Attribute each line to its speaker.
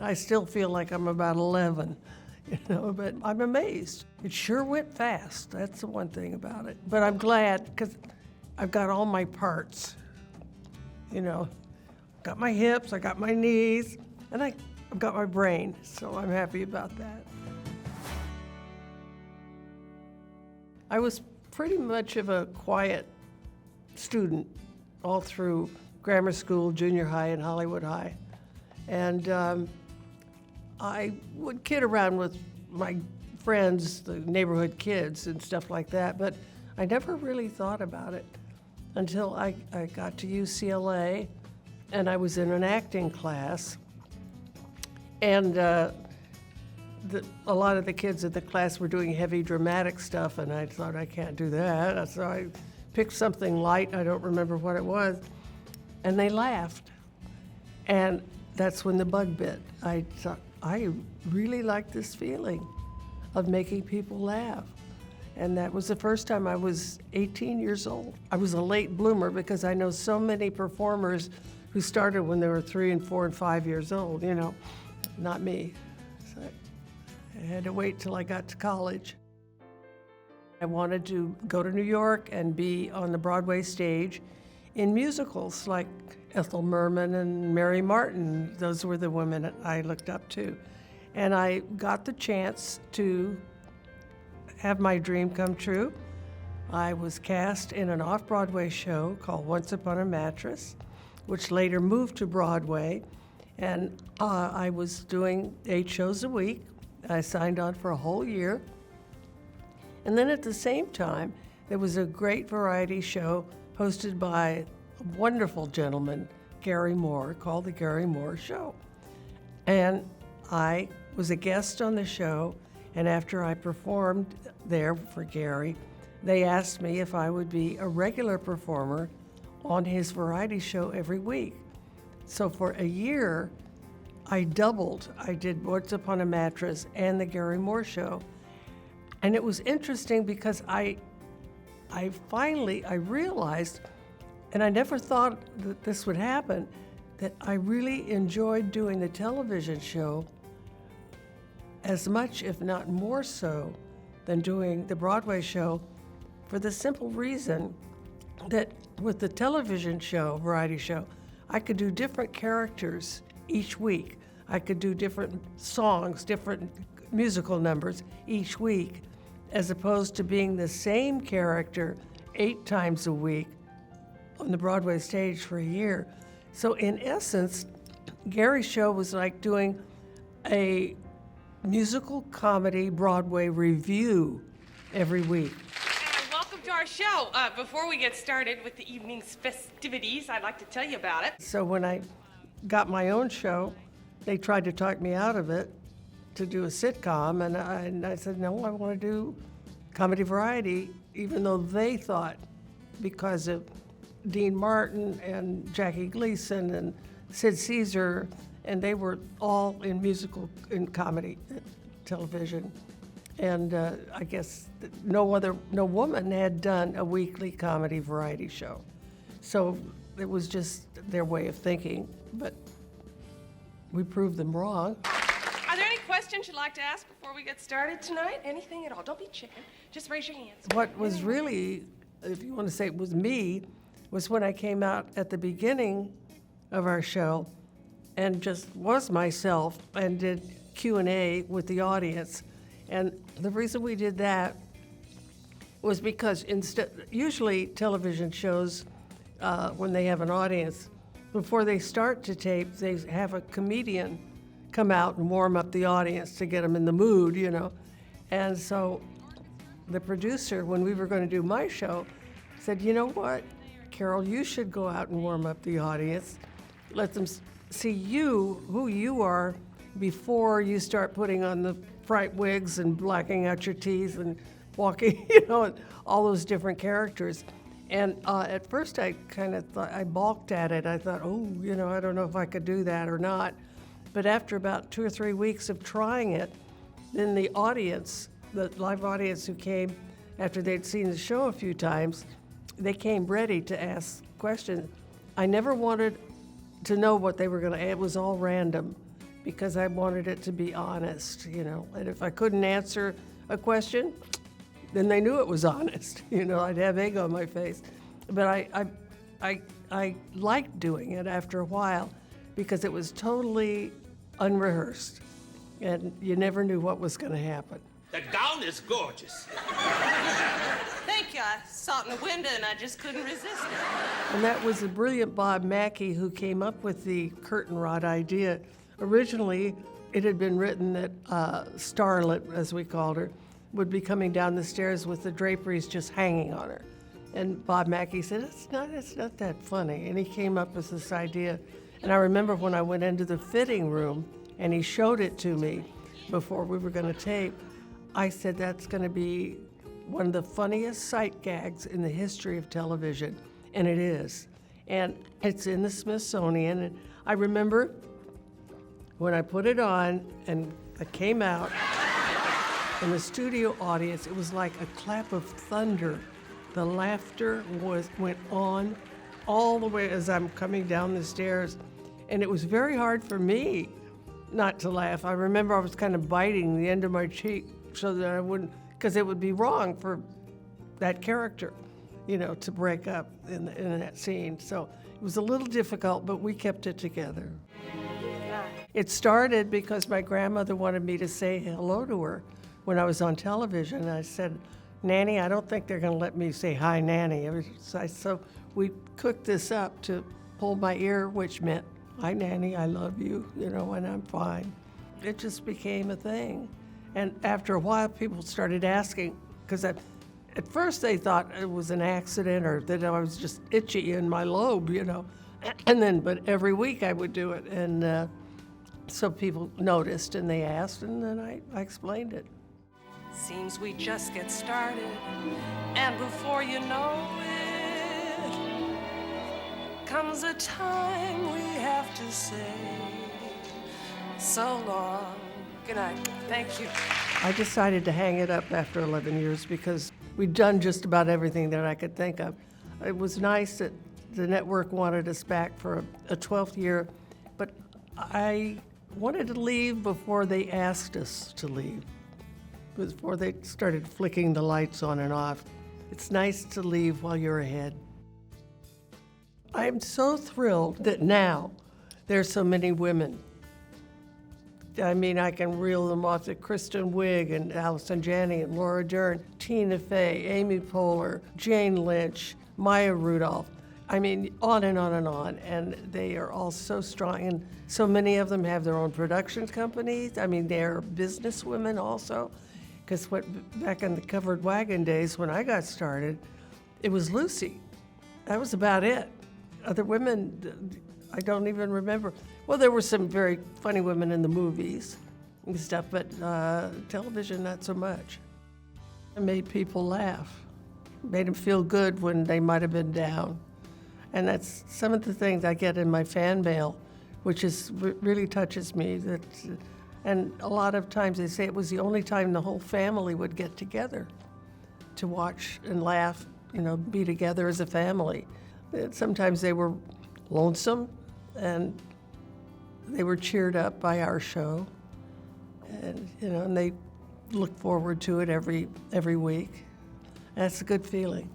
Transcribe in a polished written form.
Speaker 1: I still feel like I'm about 11, but I'm amazed. It sure went fast. That's the one thing about it. But I'm glad because I've got all my parts. Got my hips, I got my knees, and I've got my brain, so I'm happy about that. I was pretty much of a quiet student all through grammar school, junior high, and Hollywood High. And I would kid around with my friends, the neighborhood kids and stuff like that, but I never really thought about it until I got to UCLA, and I was in an acting class. And a lot of the kids in the class were doing heavy dramatic stuff, and I thought, I can't do that. So I picked something light, I don't remember what it was, and they laughed. And that's when the bug bit. I thought, I really like this feeling of making people laugh. And that was the first time. I was 18 years old. I was a late bloomer because I know so many performers who started when they were 3 and 4 and 5 years old, not me. So I had to wait till I got to college. I wanted to go to New York and be on the Broadway stage in musicals like Ethel Merman and Mary Martin. Those were the women that I looked up to. And I got the chance to have my dream come true. I was cast in an off-Broadway show called Once Upon a Mattress, which later moved to Broadway. And I was doing 8 shows a week. I signed on for a whole year. And then at the same time, there was a great variety show hosted by a wonderful gentleman, Gary Moore, called The Gary Moore Show. And I was a guest on the show, and after I performed there for Gary, they asked me if I would be a regular performer on his variety show every week. So for a year, I doubled. I did Once Upon a Mattress and The Gary Moore Show. And it was interesting because I finally realized, and I never thought that this would happen, that I really enjoyed doing the television show as much, if not more so, than doing the Broadway show, for the simple reason that with the television show, variety show, I could do different characters each week. I could do different songs, different musical numbers each week, as opposed to being the same character 8 times a week on the Broadway stage for a year. So in essence, Gary's show was like doing a musical comedy Broadway review every week.
Speaker 2: Welcome to our show. Before we get started with the evening's festivities, I'd like to tell you about it.
Speaker 1: So when I got my own show, they tried to talk me out of it to do a sitcom, and I said, no, I want to do comedy variety, even though they thought, because of Dean Martin and Jackie Gleason and Sid Caesar, and they were all in musical and comedy television. And I guess no woman had done a weekly comedy variety show. So it was just their way of thinking, but we proved them wrong.
Speaker 2: Are there any questions you'd like to ask before we get started tonight? Anything at all? Don't be chicken. Just raise your hands.
Speaker 1: What was really, if you want to say it was me, was when I came out at the beginning of our show and just was myself and did Q&A with the audience. And the reason we did that was because usually television shows, when they have an audience, before they start to tape, they have a comedian come out and warm up the audience to get them in the mood, And so the producer, when we were going to do my show, said, you know what, Carol, you should go out and warm up the audience. Let them see who you are, before you start putting on the fright wigs and blacking out your teeth and walking, and all those different characters. And at first I kind of thought, I balked at it. I thought, I don't know if I could do that or not. But after about 2 or 3 weeks of trying it, then the audience, the live audience who came after they'd seen the show a few times, they came ready to ask questions. I never wanted to know what they were going to, it was all random, because I wanted it to be honest, And if I couldn't answer a question, then they knew it was honest. I'd have egg on my face. But I liked doing it after a while because it was totally unrehearsed, and you never knew what was going to happen.
Speaker 3: The gown is gorgeous.
Speaker 2: Thank you. I saw it in the window and I just couldn't resist it.
Speaker 1: And that was the brilliant Bob Mackey who came up with the curtain rod idea. Originally, it had been written that Starlet, as we called her, would be coming down the stairs with the draperies just hanging on her. And Bob Mackey said, it's not that funny. And he came up with this idea. And I remember when I went into the fitting room and he showed it to me before we were going to tape, I said, that's going to be one of the funniest sight gags in the history of television. And it is. And it's in the Smithsonian. And I remember when I put it on and I came out in the studio audience, it was like a clap of thunder. The laughter went on all the way as I'm coming down the stairs. And it was very hard for me not to laugh. I remember I was kind of biting the end of my cheek so that I wouldn't, because it would be wrong for that character, to break up in that scene. So it was a little difficult, but we kept it together. It started because my grandmother wanted me to say hello to her when I was on television. I said, Nanny, I don't think they're going to let me say hi, Nanny. So we cooked this up to pull my ear, which meant, hi, Nanny, I love you, and I'm fine. It just became a thing. And after a while, people started asking, because at first they thought it was an accident or that I was just itchy in my lobe, And then, but every week I would do it. And so people noticed and they asked, and then I explained it.
Speaker 2: Seems we just get started, and before you know it, comes a time we have to say so long. Good night. Thank you.
Speaker 1: I decided to hang it up after 11 years because we'd done just about everything that I could think of. It was nice that the network wanted us back for a 12th year, but I wanted to leave before they asked us to leave. Before they started flicking the lights on and off. It's nice to leave while you're ahead. I'm so thrilled that now there's so many women. I mean, I can reel them off to Kristen Wiig and Allison Janney and Laura Dern, Tina Fey, Amy Poehler, Jane Lynch, Maya Rudolph. I mean, on and on and on. And they are all so strong. And so many of them have their own production companies. I mean, they're businesswomen also. Because back in the covered wagon days when I got started, it was Lucy. That was about it. Other women, I don't even remember. Well, there were some very funny women in the movies and stuff, but television, not so much. It made people laugh. Made them feel good when they might have been down. And that's some of the things I get in my fan mail, which really touches me. And a lot of times they say it was the only time the whole family would get together to watch and laugh, be together as a family. Sometimes they were lonesome and they were cheered up by our show. And, and they look forward to it every week. And it's a good feeling.